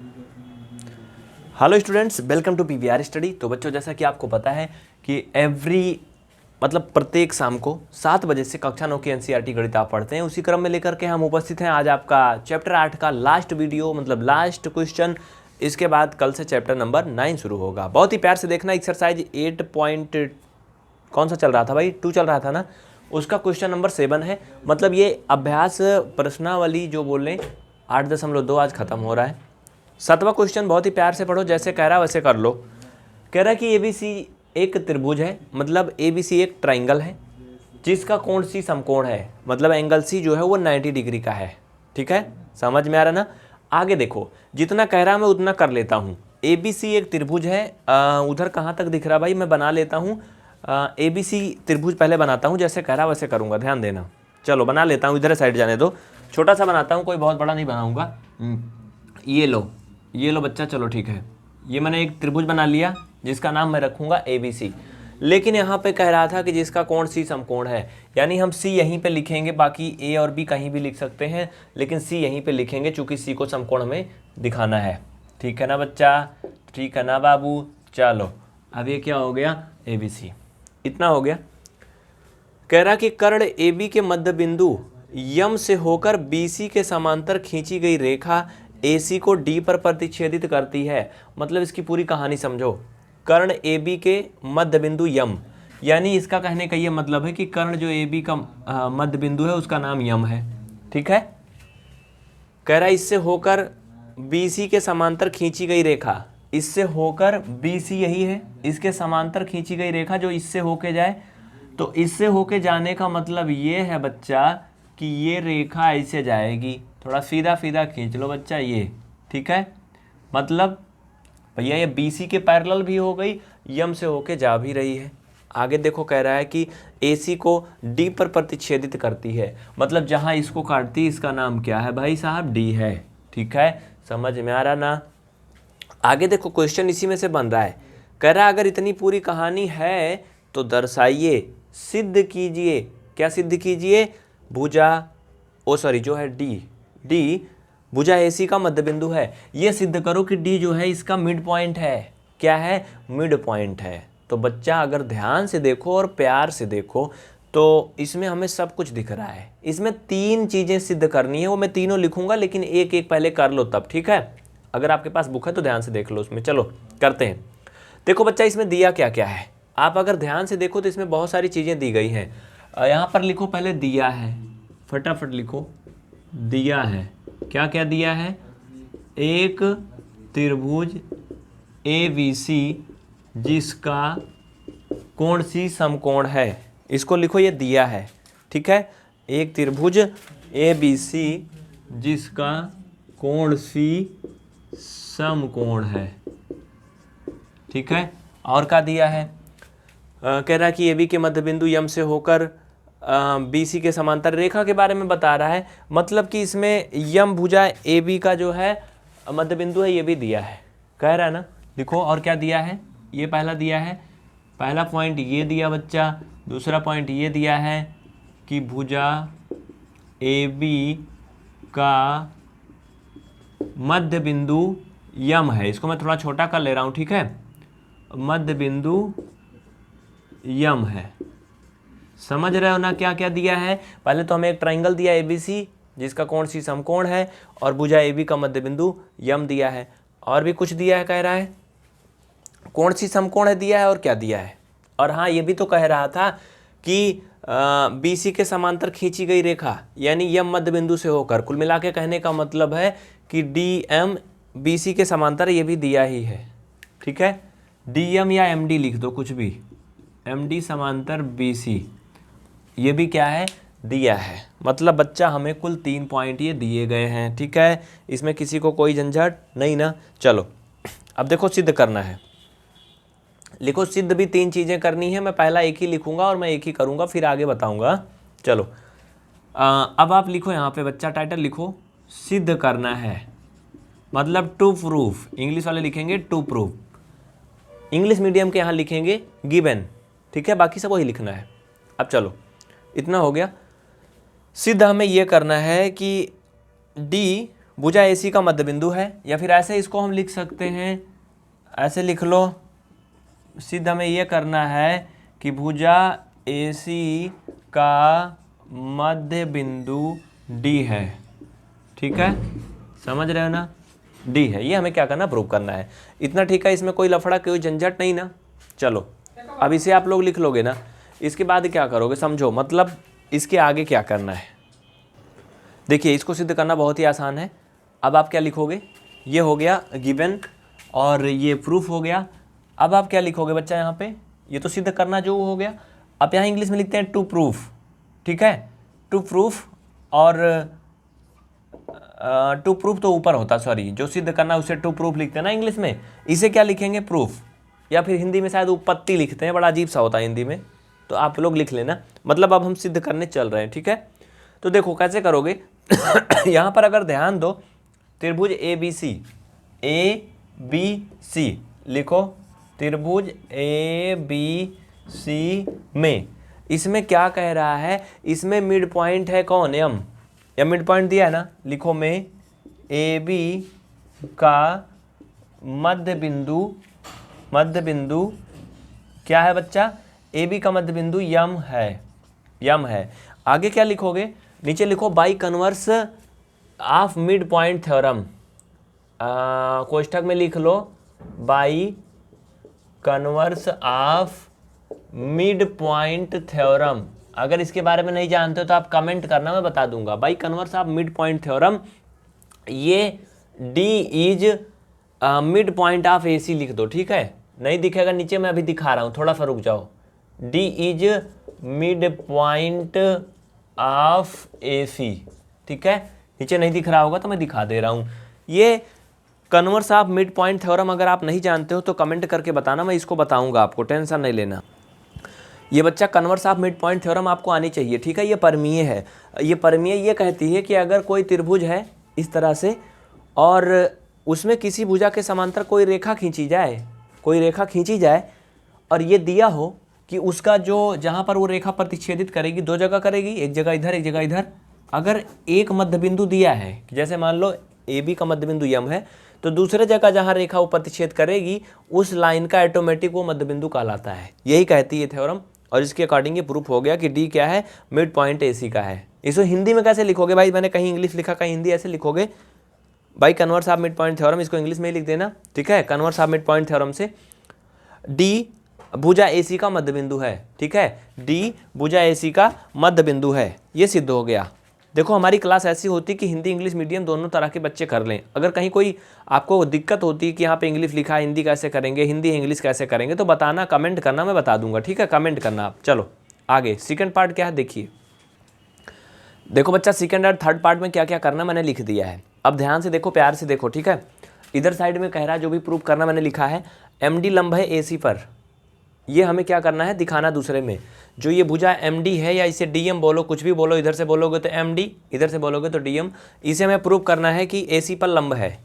Hello students, welcome to PVR study. तो बच्चों, जैसा कि आपको पता है कि प्रत्येक शाम को 7 बजे से कक्षा 9 की एनसीईआरटी गणित आप पढ़ते हैं। उसी क्रम में लेकर के हम उपस्थित हैं। आज आपका चैप्टर 8 का लास्ट वीडियो, मतलब लास्ट क्वेश्चन। इसके बाद कल से चैप्टर नंबर 9 शुरू होगा। बहुत ही प्यार से देखना। एक्सरसाइज 8 पॉइंट कौन सा चल रहा था भाई, 2 चल रहा था ना, उसका क्वेश्चन नंबर 7 है। मतलब ये अभ्यास प्रश्नावली जो बोल लें 8.2 आज खत्म हो रहा है। 7वां क्वेश्चन बहुत ही प्यार से पढ़ो, जैसे कह रहा है वैसे कर लो। कह रहा है कि एबीसी एक त्रिभुज है, मतलब एबीसी एक ट्राइंगल है जिसका कोण सी समकोण है, मतलब एंगल सी जो है वो 90 डिग्री का है। ठीक है, समझ में आ रहा ना। आगे देखो, जितना कह रहा मैं उतना कर लेता हूँ। एबीसी एक त्रिभुज है। उधर कहाँ तक दिख रहा भाई, मैं बना लेता हूँ। एबीसी त्रिभुज पहले बनाता हूँ, जैसे कह रहा वैसे करूँगा, ध्यान देना। चलो बना लेता हूँ, इधर साइड जाने दो, छोटा सा बनाता हूँ, कोई बहुत बड़ा नहीं बनाऊँगा। ये लो बच्चा, चलो ठीक है। ये मैंने एक त्रिभुज बना लिया जिसका नाम मैं रखूँगा एबीसी। लेकिन यहाँ पे कह रहा था कि जिसका कोण सी समकोण है, यानी हम सी यहीं पे लिखेंगे, बाकी ए और बी कहीं भी लिख सकते हैं, लेकिन सी यहीं पे लिखेंगे चूंकि सी को समकोण हमें दिखाना है। ठीक है ना बच्चा, ठीक है ना बाबू। चलो अब ये क्या हो गया, एबीसी, इतना हो गया। कह रहा कि कर्ण AB के मध्य बिंदु यम से होकर BC के समांतर खींची गई रेखा AC को D पर प्रतिच्छेदित करती है। मतलब इसकी पूरी कहानी समझो। कर्ण AB के मध्य बिंदु यम, यानी इसका कहने का ये मतलब है कि कर्ण जो AB का मध्य बिंदु है उसका नाम यम है। ठीक है, कह रहा इससे होकर BC के समांतर खींची गई रेखा, इससे होकर BC यही है, इसके समांतर खींची गई रेखा जो इससे होके जाए, तो इससे होके जाने का मतलब ये है बच्चा कि ये रेखा ऐसे जाएगी। थोड़ा सीधा सीधा खींच लो बच्चा ये। ठीक है, मतलब भैया ये BC के पैरेलल भी हो गई, यम से होके जा भी रही है। आगे देखो, कह रहा है कि AC को D पर प्रतिच्छेदित करती है, मतलब जहां इसको काटती है इसका नाम क्या है भाई साहब, D है। ठीक है, समझ में आ रहा ना। आगे देखो, क्वेश्चन इसी में से बन रहा है। कह रहा अगर इतनी पूरी कहानी है तो दर्शाइए, सिद्ध कीजिए। क्या सिद्ध कीजिए, जो है डी भुजा AC का मध्य बिंदु है। ये सिद्ध करो कि D जो है इसका मिड पॉइंट है। क्या है, मिड पॉइंट है। तो बच्चा अगर ध्यान से देखो और प्यार से देखो तो इसमें हमें सब कुछ दिख रहा है। इसमें 3 चीज़ें सिद्ध करनी है, वो मैं तीनों लिखूंगा, लेकिन एक एक पहले कर लो तब। ठीक है, अगर आपके पास बुक है तो ध्यान से देख लो उसमें। चलो करते हैं। देखो बच्चा, इसमें दिया क्या क्या है, आप अगर ध्यान से देखो तो इसमें बहुत सारी चीज़ें दी गई हैं। यहाँ पर लिखो पहले, दिया है, फटाफट लिखो। दिया है, क्या क्या दिया है, एक त्रिभुज ABC जिसका कोण सी समकोण है, इसको लिखो, ये दिया है। ठीक है, एक त्रिभुज ABC जिसका कोण सी समकोण है। ठीक है, और क्या दिया है, कह रहा है कि AB के मध्य बिंदु यम से होकर BC के समांतर रेखा के बारे में बता रहा है। मतलब कि इसमें यम भुजा AB का जो है मध्य बिंदु है, ये भी दिया है, कह रहा है ना। लिखो और क्या दिया है, ये पहला दिया है, पहला पॉइंट ये दिया बच्चा। दूसरा पॉइंट ये दिया है कि भुजा AB का मध्य बिंदु यम है। इसको मैं थोड़ा छोटा कर ले रहा हूँ। ठीक है, मध्य बिंदु यम है। समझ रहे हो ना क्या क्या दिया है। पहले तो हमें एक ट्राइंगल दिया ABC जिसका कोण सी समकोण है, और भुजा AB का मध्य बिंदु यम दिया है। और भी कुछ दिया है, कह रहा है कोण सी समकोण है दिया है, और क्या दिया है, और हाँ ये भी तो कह रहा था कि BC के समांतर खींची गई रेखा, यानी यम मध्य बिंदु से होकर। कुल मिला के कहने का मतलब है कि DM BC के समांतर, ये भी दिया ही है। ठीक है, DM या MD लिख दो, कुछ भी, MD समांतर BC, ये भी क्या है, दिया है। मतलब बच्चा हमें कुल 3 पॉइंट ये दिए गए हैं। ठीक है, इसमें किसी को कोई झंझट नहीं ना। चलो अब देखो, सिद्ध करना है। लिखो, सिद्ध भी 3 चीज़ें करनी है। मैं पहला एक ही लिखूंगा और मैं एक ही करूंगा, फिर आगे बताऊंगा। चलो अब आप लिखो यहाँ पे बच्चा, टाइटल लिखो, सिद्ध करना है, मतलब टू प्रूफ। इंग्लिश वाले लिखेंगे टू प्रूफ, इंग्लिश मीडियम के यहाँ लिखेंगे गिवन। ठीक है, बाकी सब वही लिखना है। अब चलो, इतना हो गया। सिद्ध हमें यह करना है कि D भुजा AC का मध्य बिंदु है, या फिर ऐसे इसको हम लिख सकते हैं, ऐसे लिख लो, सिद्ध हमें यह करना है कि भुजा AC का मध्य बिंदु D है। ठीक है, समझ रहे हो ना, D है, ये हमें क्या करना, प्रूव करना है। इतना ठीक है, इसमें कोई लफड़ा कोई झंझट नहीं ना। चलो अब इसे आप लोग लिख लोगे ना, इसके बाद क्या करोगे समझो, मतलब इसके आगे क्या करना है। देखिए इसको सिद्ध करना बहुत ही आसान है। अब आप क्या लिखोगे, ये हो गया गिवन और ये प्रूफ हो गया। अब आप क्या लिखोगे बच्चा यहाँ पे, ये तो सिद्ध करना जो हो गया। अब यहाँ इंग्लिश में लिखते हैं टू प्रूफ। ठीक है, टू प्रूफ, और टू प्रूफ तो ऊपर होता, सॉरी, जो सिद्ध करना उसे टू प्रूफ लिखते हैं ना इंग्लिश में, इसे क्या लिखेंगे, प्रूफ, या फिर हिंदी में शायद उपपत्ति लिखते हैं, बड़ा अजीब सा होता है हिंदी में, तो आप लोग लिख लेना। मतलब अब हम सिद्ध करने चल रहे हैं। ठीक है, तो देखो कैसे करोगे यहाँ पर अगर ध्यान दो, त्रिभुज ए बी सी लिखो, त्रिभुज ABC में, इसमें क्या कह रहा है, इसमें मिड पॉइंट है कौन, एम, या मिड पॉइंट दिया है ना, लिखो में AB का मध्य बिंदु क्या है बच्चा, AB का मध्य बिंदु यम है। आगे क्या लिखोगे, नीचे लिखो by converse of mid point theorem, कोष्ठक में लिख लो by converse of mid point theorem. अगर इसके बारे में नहीं जानते हो तो आप कमेंट करना, मैं बता दूंगा। By converse of mid point theorem, ये D is mid point of AC लिख दो। ठीक है, नहीं दिखेगा नीचे, मैं अभी दिखा रहा हूँ, थोड़ा सा रुक जाओ। D is mid point of AC। ठीक है, नीचे नहीं दिख रहा होगा तो मैं दिखा दे रहा हूँ। ये converse of mid point theorem अगर आप नहीं जानते हो तो कमेंट करके बताना, मैं इसको बताऊंगा आपको, टेंशन नहीं लेना। ये बच्चा converse of mid point theorem आपको आनी चाहिए। ठीक है, ये परमीय है। ये परमीय ये कहती है कि अगर कोई त्रिभुज है इस तरह से, और उसमें किसी भुजा के समांतर कोई रेखा खींची जाए, और ये दिया हो कि उसका जो जहाँ पर वो रेखा प्रतिच्छेदित करेगी, दो जगह करेगी, एक जगह इधर एक जगह इधर। अगर एक मध्य बिंदु दिया है, जैसे मान लो AB का मध्य बिंदु यम है, तो दूसरे जगह जहाँ रेखा वो प्रतिच्छेद करेगी उस लाइन का ऑटोमेटिक वो मध्य बिंदु कहलाता है। यही कहती है थ्योरम, और इसके अकॉर्डिंग ये प्रूफ हो गया कि D क्या है, मिड पॉइंट AC का है। इसको हिंदी में कैसे लिखोगे भाई, मैंने कहीं इंग्लिश लिखा कहीं हिंदी, ऐसे लिखोगे by converse of mid point theorem, इसको इंग्लिश में ही लिख देना। ठीक है, converse of mid point theorem से D भुजा AC का मध्य बिंदु है। ठीक है, D भुजा AC का मध्य बिंदु है, ये सिद्ध हो गया। देखो हमारी क्लास ऐसी होती कि हिंदी इंग्लिश मीडियम दोनों तरह के बच्चे कर लें। अगर कहीं कोई आपको दिक्कत होती है कि यहाँ पे इंग्लिश लिखा है, हिंदी कैसे करेंगे, हिंदी इंग्लिश कैसे करेंगे, तो बताना, कमेंट करना, मैं बता दूंगा। ठीक है, कमेंट करना आप। चलो आगे सेकंड पार्ट क्या है देखिए। देखो बच्चा सेकंड और थर्ड पार्ट में क्या क्या करना मैंने लिख दिया है। अब ध्यान से देखो, प्यार से देखो। ठीक है, इधर साइड में कह रहा है जो भी प्रूफ करना मैंने लिखा है, MD लंब है AC पर, ये हमें क्या करना है, दिखाना दूसरे में। जो ये भुजा MD है, या इसे DM बोलो, कुछ भी बोलो, इधर से बोलोगे तो MD, इधर से बोलोगे तो DM, इसे हमें प्रूव करना है कि AC पर लंब है।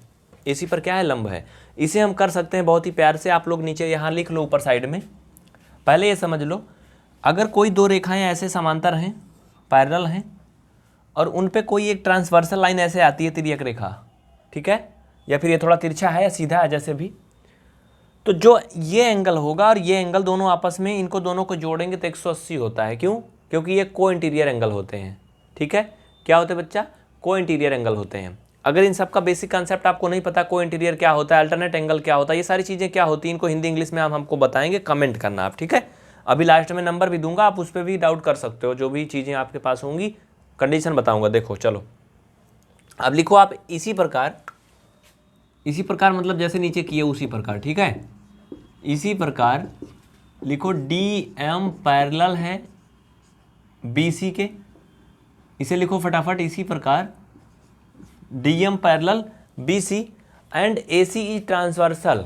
AC पर क्या है, लंब है। इसे हम कर सकते हैं बहुत ही प्यार से। आप लोग नीचे यहाँ लिख लो ऊपर साइड में। पहले ये समझ लो, अगर कोई दो रेखाएं ऐसे समांतर हैं, पैरेलल हैं, और उन पे कोई एक ट्रांसवर्सल लाइन ऐसे आती है, तिर्यक रेखा, ठीक है, या फिर ये थोड़ा तिरछा है या सीधा है जैसे भी, तो जो ये एंगल होगा और ये एंगल दोनों आपस में, इनको दोनों को जोड़ेंगे तो 180 होता है। क्यों? क्योंकि ये को इंटीरियर एंगल होते हैं। ठीक है, क्या होते हैं बच्चा? को इंटीरियर एंगल होते हैं। अगर इन सब का बेसिक कंसेप्ट आपको नहीं पता, को इंटीरियर क्या होता है, अल्टरनेट एंगल क्या होता है, ये सारी चीज़ें क्या होती हैं, इनको हिंदी इंग्लिश में हमको बताएंगे, कमेंट करना आप। ठीक है, अभी लास्ट में नंबर भी दूंगा, आप उस पर भी डाउट कर सकते हो, जो भी चीज़ें आपके पास होंगी कंडीशन बताऊंगा। देखो चलो अब लिखो आप इसी प्रकार मतलब जैसे नीचे किए उसी प्रकार। ठीक है, इसी प्रकार लिखो DM पैरेलल है BC के, इसे लिखो फटाफट। इसी प्रकार DM parallel BC and AC is transversal.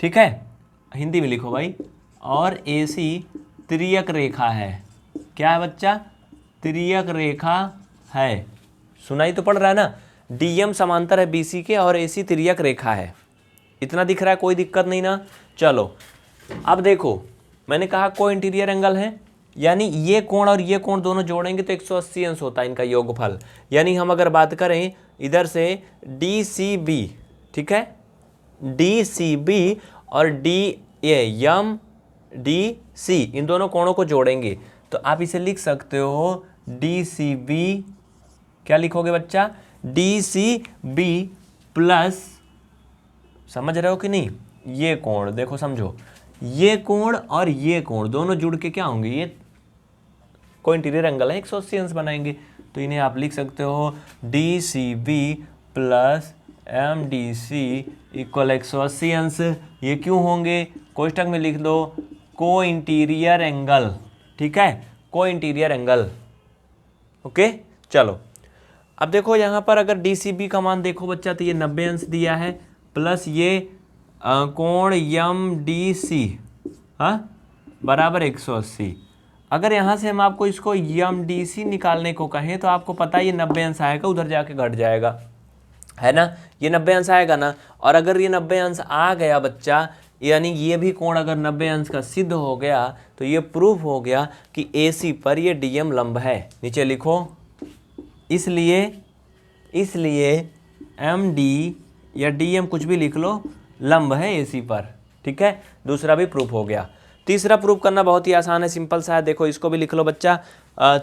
ठीक है, हिंदी में लिखो भाई। और AC तिर्यक रेखा है। क्या है बच्चा? तिर्यक रेखा है। सुनाई तो पड़ रहा है ना? DM समांतर है BC के और AC तिर्यक रेखा है। इतना दिख रहा है, कोई दिक्कत नहीं ना? चलो अब देखो, मैंने कहा को इंटीरियर एंगल है, यानी ये कोण और ये कोण दोनों जोड़ेंगे तो 180 अंश होता है इनका योगफल। यानी हम अगर बात करें इधर से DCB, ठीक है, DCB और DMDC इन दोनों कोणों को जोड़ेंगे तो आप इसे लिख सकते हो DCB, क्या लिखोगे बच्चा, DCB प्लस, समझ रहे हो कि नहीं, ये कोण देखो समझो, ये कोण और ये कोण दोनों जुड़ के क्या होंगे, ये कोई इंटीरियर एंगल है 180 अंश बनाएंगे। तो इन्हें आप लिख सकते हो DCB प्लस MDC इक्वल 180 अंश। ये क्यों होंगे, कोष्टक में लिख दो को इंटीरियर एंगल, ठीक है, को इंटीरियर एंगल। ओके चलो अब देखो यहाँ पर अगर DCB का मान देखो बच्चा तो ये 90 अंश दिया है प्लस ये कोण MDC बराबर 180। अगर यहाँ से हम आपको इसको MDC निकालने को कहें तो आपको पता है ये 90 अंश आएगा, उधर जाके घट जाएगा, है ना, ये 90 अंश आएगा ना। और अगर ये 90 अंश आ गया बच्चा, यानी ये भी कोण अगर 90 अंश का सिद्ध हो गया तो ये प्रूफ हो गया कि AC पर ये DM लंब है। नीचे लिखो, इसलिए MD या DM कुछ भी लिख लो, लंब है AC पर, ठीक है। दूसरा भी प्रूफ हो गया। तीसरा प्रूफ करना बहुत ही आसान है, सिंपल सा है, देखो इसको भी लिख लो बच्चा।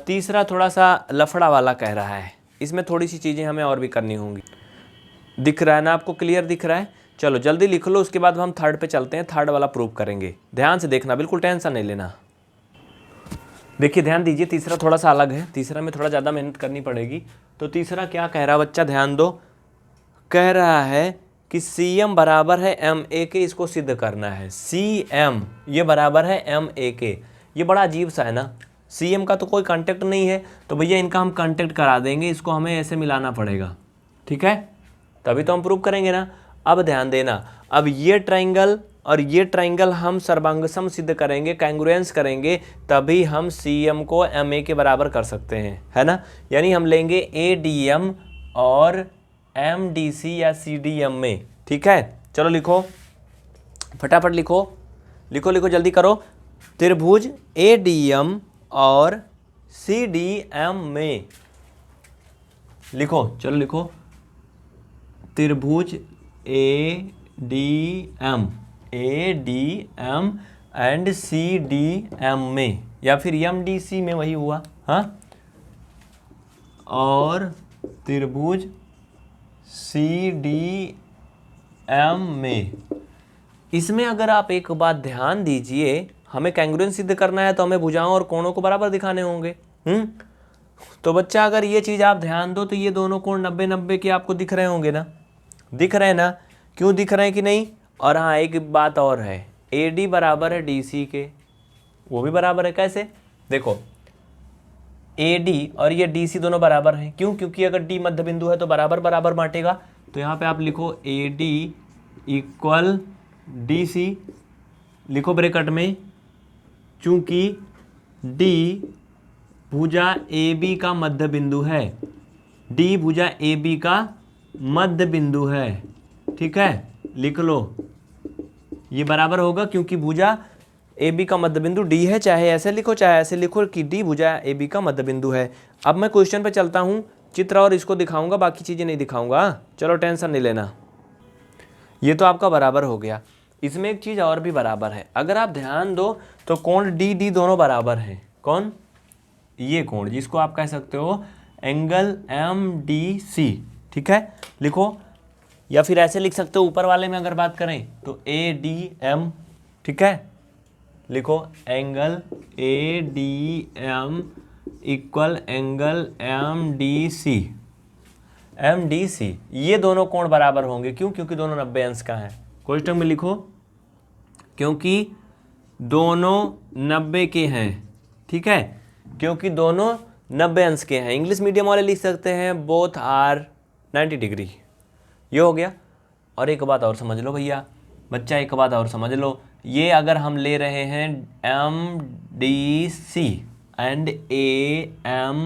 तीसरा थोड़ा सा लफड़ा वाला कह रहा है, इसमें थोड़ी सी चीज़ें हमें और भी करनी होंगी। दिख रहा है ना आपको, क्लियर दिख रहा है, चलो जल्दी लिख लो, उसके बाद हम थर्ड पे चलते हैं, थर्ड वाला प्रूफ करेंगे। ध्यान से देखना, बिल्कुल टेंशन नहीं लेना। देखिए ध्यान दीजिए, तीसरा थोड़ा सा अलग है, तीसरा में थोड़ा ज़्यादा मेहनत करनी पड़ेगी। तो तीसरा क्या कह रहा है बच्चा, ध्यान दो, कह रहा है कि CM बराबर है MA के, इसको सिद्ध करना है। CM ये बराबर है MA के, ये बड़ा अजीब सा है ना, CM का तो कोई कांटेक्ट नहीं है, तो भैया इनका हम कांटेक्ट करा देंगे, इसको हमें ऐसे मिलाना पड़ेगा, ठीक है, तभी तो हम प्रूव करेंगे ना। अब ध्यान देना, अब ये ट्राइंगल और ये ट्राइंगल हम सर्वांगसम सिद्ध करेंगे, कांग्रुएंस करेंगे, तभी हम CM को MA के बराबर कर सकते हैं, है ना। यानी हम लेंगे ADM और MDC या CDM में, ठीक है। चलो लिखो, फटाफट लिखो, लिखो लिखो जल्दी करो। त्रिभुज ADM और CDM में लिखो, चलो लिखो, त्रिभुज ADM एंड CDM में, या फिर MDC में, वही हुआ, हाँ, और त्रिभुज CDM में। इसमें अगर आप एक बात ध्यान दीजिए, हमें कांग्रुएंस सिद्ध करना है तो हमें भुजाओं और कोणों को बराबर दिखाने होंगे। तो बच्चा अगर ये चीज़ आप ध्यान दो तो ये दोनों कोण 90-90 के आपको दिख रहे होंगे ना, दिख रहे हैं ना, क्यों दिख रहे हैं कि नहीं। और हाँ एक बात और है, AD बराबर है DC के, वो भी बराबर है, कैसे, देखो AD और ये DC दोनों बराबर हैं, क्यों, क्योंकि अगर D मध्य बिंदु है तो बराबर बराबर बांटेगा। तो यहाँ पे आप लिखो AD इक्वल DC, लिखो ब्रैकेट में, चूंकि D भुजा AB का मध्य बिंदु है, D भुजा AB का मध्य बिंदु है, ठीक है, लिख लो, ये बराबर होगा क्योंकि भुजा AB का मध्य बिंदु D है, चाहे ऐसे लिखो चाहे ऐसे लिखो कि D भुजा AB का मध्य बिंदु है। अब मैं क्वेश्चन पे चलता हूँ, चित्र और इसको दिखाऊंगा, बाकी चीज़ें नहीं दिखाऊंगा, चलो टेंशन नहीं लेना। ये तो आपका बराबर हो गया। इसमें एक चीज़ और भी बराबर है, अगर आप ध्यान दो तो कोण DD दोनों बराबर हैं। कौन, ये कोण जिसको आप कह सकते हो एंगल MDC, ठीक है, लिखो, या फिर ऐसे लिख सकते हो, ऊपर वाले में अगर बात करें तो ADM, ठीक है, लिखो angle ADM equal angle MDC, ये दोनों कोण बराबर होंगे, क्यों, क्योंकि दोनों 90 अंश का है। क्वेश्चन में लिखो, क्योंकि दोनों 90 के हैं, ठीक है, क्योंकि दोनों 90 अंश के हैं। इंग्लिश मीडियम वाले लिख सकते हैं बोथ आर 90 डिग्री, ये हो गया। और एक बात और समझ लो भैया, बच्चा एक बात और समझ लो, ये अगर हम ले रहे हैं MDC एंड ADM,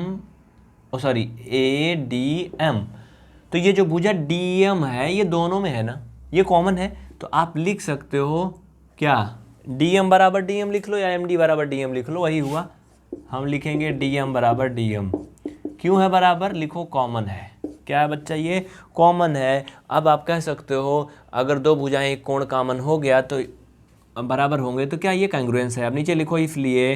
तो ये जो भुजा DM है ये दोनों में है ना, ये कॉमन है, तो आप लिख सकते हो क्या, DM बराबर DM लिख लो या MD बराबर DM लिख लो, वही हुआ। हम लिखेंगे DM बराबर DM। क्यों है बराबर? लिखो कॉमन है। क्या है बच्चा? ये कॉमन है। अब आप कह सकते हो अगर दो भुजाएं एक कोण कॉमन हो गया तो बराबर होंगे, तो क्या ये कांग्रुएंस है? अब नीचे लिखो इसलिए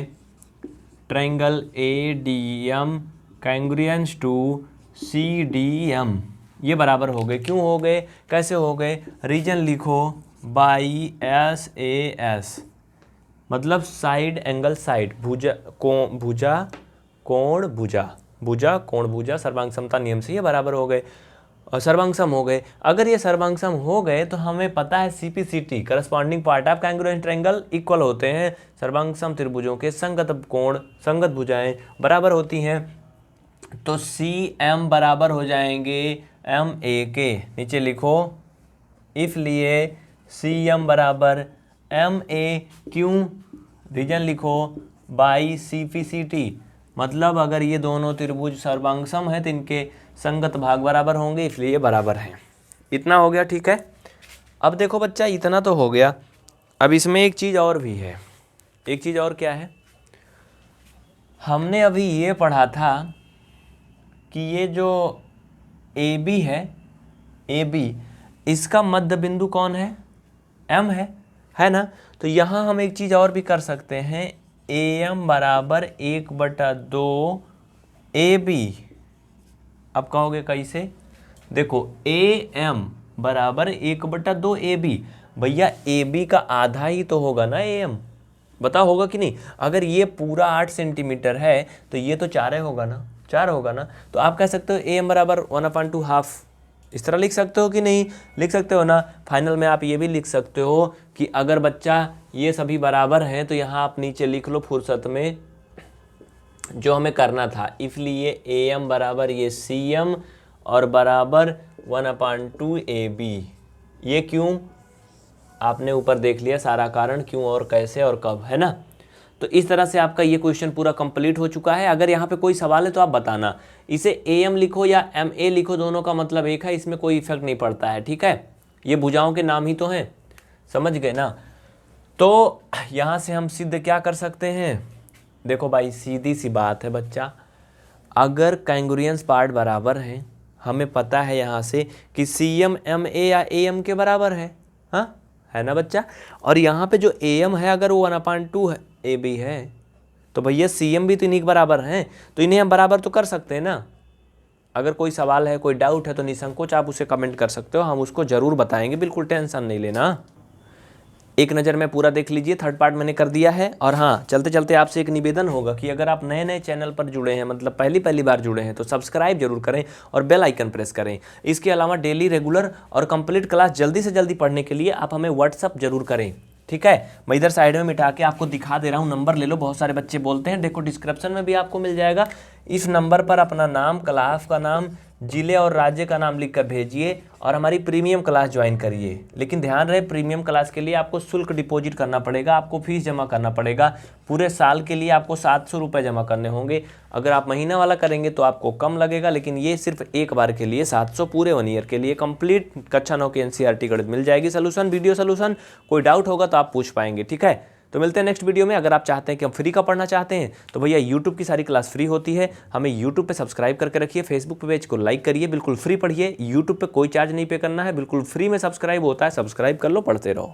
ट्रायंगल ADM कांग्रुएंस टू CDM, ये बराबर हो गए। क्यों हो गए? कैसे हो गए? रीजन लिखो बाई SAS, मतलब साइड एंगल साइड, भुजा कोण भुजा कोण भुजा, भुजा कोण भुजा सर्वांग समता नियम से ये बराबर हो गए और सर्वांग सम हो गए। अगर ये सर्वांग सम हो गए तो हमें पता है CPCT corresponding part of congruent triangle equal होते हैं सर्वांग सम त्रिभुजों के संगत कोण, संगत भुजाएं बराबर होती हैं। तो CM बराबर हो जाएंगे MA के। नीचे लिखो इसलिए CM बराबर MA। क्यों? रीजन लिखो बाई CPCT, मतलब अगर ये दोनों त्रिभुज सर्वांग सम है तो इनके संगत भाग बराबर होंगे, इसलिए ये बराबर है। इतना हो गया, ठीक है। अब देखो बच्चा, इतना तो हो गया। अब इसमें एक चीज़ और भी है। एक चीज़ और क्या है? हमने अभी ये पढ़ा था कि ये जो AB है, इसका मध्य बिंदु कौन है? M है ना? तो यहाँ हम एक चीज़ और भी कर सकते हैं, AM बराबर 1/2 AB। अब कहोगे कैसे? देखो AM बराबर 1/2 AB, भैया AB का आधा ही तो होगा ना AM, बता होगा कि नहीं? अगर ये पूरा 8 सेंटीमीटर है तो ये तो 4 होगा ना, 4 होगा ना। तो आप कह सकते हो AM बराबर 1/2 हाफ, इस तरह लिख सकते हो कि नहीं? लिख सकते हो ना। फाइनल में आप ये भी लिख सकते हो कि अगर बच्चा ये सभी बराबर हैं तो यहाँ आप नीचे लिख लो फुर्सत में जो हमें करना था, इसलिए AM बराबर ये CM और बराबर 1/2 AB। ये क्यों? आपने ऊपर देख लिया सारा कारण क्यों और कैसे और कब, है ना। तो इस तरह से आपका ये क्वेश्चन पूरा कंप्लीट हो चुका है। अगर यहाँ पे कोई सवाल है तो आप बताना। इसे AM लिखो या MA लिखो, दोनों का मतलब एक है, इसमें कोई इफेक्ट नहीं पड़ता है, ठीक है। ये भुजाओं के नाम ही तो हैं, समझ गए ना। तो यहाँ से हम सिद्ध क्या कर सकते हैं? देखो भाई, सीधी सी बात है बच्चा, अगर कांग्रुएंस पार्ट बराबर हैं, हमें पता है यहाँ से कि CM MA या AM के बराबर है, हाँ है ना बच्चा। और यहाँ पे जो AM है अगर वो 1/2 है AB है तो भैया CM भी तो इन्हीं के बराबर हैं, तो इन्हें हम बराबर तो कर सकते हैं ना। अगर कोई सवाल है, कोई डाउट है तो निसंकोच आप उसे कमेंट कर सकते हो, हम उसको ज़रूर बताएंगे, बिल्कुल टेंशन नहीं लेना। एक नज़र में पूरा देख लीजिए, थर्ड पार्ट मैंने कर दिया है। और हाँ, चलते चलते आपसे एक निवेदन होगा कि अगर आप नए नए चैनल पर जुड़े हैं, मतलब पहली बार जुड़े हैं, तो सब्सक्राइब जरूर करें और बेल आइकन प्रेस करें। इसके अलावा डेली रेगुलर और कंप्लीट क्लास जल्दी से जल्दी पढ़ने के लिए आप हमें व्हाट्सअप जरूर करें, ठीक है। मैं इधर साइड में मिटा के आपको दिखा दे रहा हूँ, नंबर ले लो। बहुत सारे बच्चे बोलते हैं, देखो डिस्क्रिप्शन में भी आपको मिल जाएगा। इस नंबर पर अपना नाम, क्लास का नाम, जिले और राज्य का नाम लिखकर भेजिए और हमारी प्रीमियम क्लास ज्वाइन करिए। लेकिन ध्यान रहे, प्रीमियम क्लास के लिए आपको शुल्क डिपॉजिट करना पड़ेगा, आपको फीस जमा करना पड़ेगा। पूरे साल के लिए आपको 700 रुपये जमा करने होंगे। अगर आप महीना वाला करेंगे तो आपको कम लगेगा, लेकिन ये सिर्फ एक बार के लिए 700, पूरे 1 ईयर के लिए कंप्लीट कक्षा 9 की NCERT गणित मिल जाएगी, सोल्यूशन, वीडियो सोल्यूशन। कोई डाउट होगा तो आप पूछ पाएंगे, ठीक है। तो मिलते हैं नेक्स्ट वीडियो में। अगर आप चाहते हैं कि हम फ्री का पढ़ना चाहते हैं तो भैया यूट्यूब की सारी क्लास फ्री होती है, हमें यूट्यूब पे सब्सक्राइब करके रखिए, फेसबुक पेज को लाइक करिए, बिल्कुल फ्री पढ़िए। यूट्यूब पे कोई चार्ज नहीं पे करना है, बिल्कुल फ्री में सब्सक्राइब होता है, सब्सक्राइब कर लो, पढ़ते रहो।